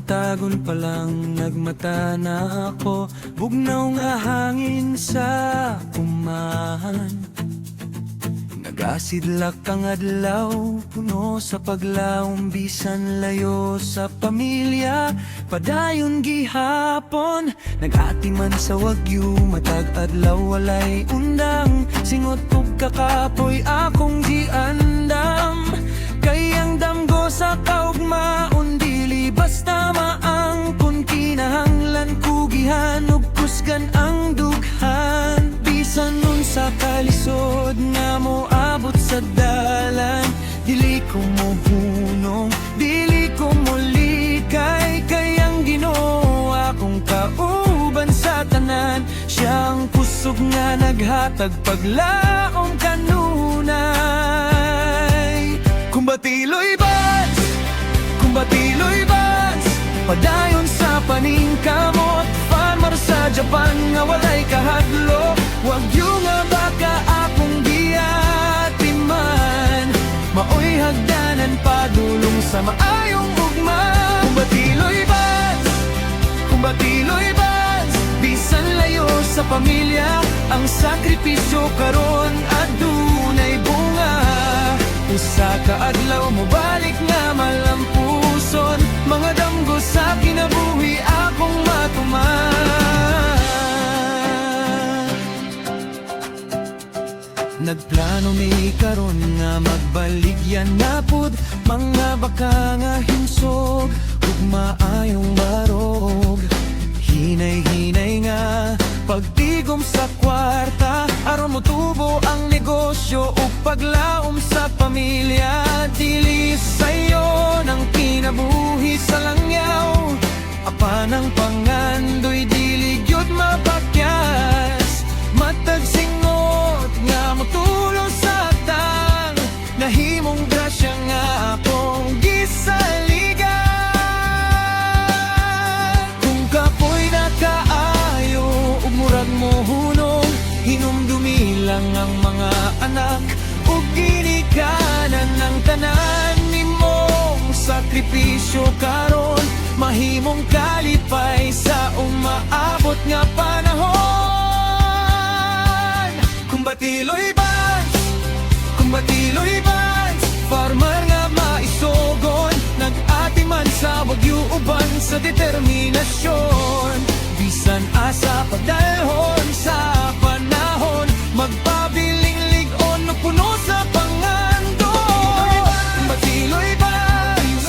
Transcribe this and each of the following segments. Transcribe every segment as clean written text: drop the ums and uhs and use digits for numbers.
tagon pa lang nagmata na ako. Bugnaw nga hangin sa umahan, nagasidlak ang adlaw, puno sa paglaom, bisan layo sa pamilya. Padayon gihapon, nag-ati man sa wagyu, matag adlaw walay undang. Singot ug kakapoy akong giandam, kay ang damgo sa kaugmaon dili basta maangkon. Kinahanglan kugihan ug kusgan ang dughan, bisan nun sa kalisod nga mo abot sa dalan. Dili ko mo hunong, dili ko mo likay, kay ang Ginoo akong kauban sa tanan. Siyang kusog nga naghatag paglaom kanunay. Kung batiloy bats, kung batiloy bats, padayon sa paningkamot. Farmer sa Japan nga walay kahadlok, wag yung nga baka akong giatiman. Maoy hagdanan padulong sa maayong ugma. Kung batiloy bats, kung batiloy bats, bisan layo sa pamilya, ang sakripisyo karon adunay bunga. Usa ka adlaw mo balik nga malampuson, mga damgo sa kinabuhi akong matuman. Nagplano mi karon nga magbaligyan na pud, mga baka nga hinsog ug maayong barog. Hinay-hinay nga pagtigom sa kwarta, aron motubo ang negosyo ug paglaom sa pamilya. Dili sayo ng kinabuhi sa langyaw, apan ang pangandoy dili gyud mapakyas. Matag singot nga motulo sa tang, nahimong grasya nga akong gisaligan. Kung kapoy na kaayo ug murag mo hunong, hinumdumi lang ang mga anak ug ginikanan ng tanan. Nimong sakripisyo karon mahimong kalipay sa umaabot nga panahon. Kung batiloy bats, kung batiloy bats, farmer nga maisogon, nag-ati man sa wagyu uban sa determinasyon. Bisan asa padalhon sa panahon, magpabiling ligon no puno sa pangando. Kung batiloy bats,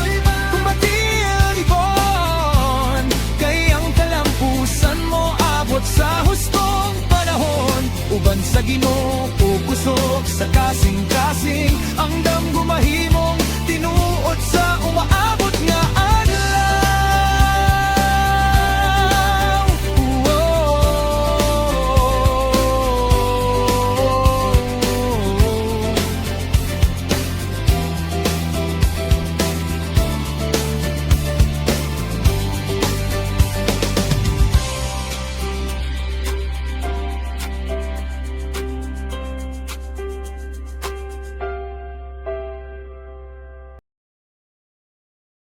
kung batiloy bon, kay ang kalampusan mo abot sa hustong panahon. Uban sa Ginoo kusog sa kasing-kasing, ang damgo mahimong tinuod sa umaabot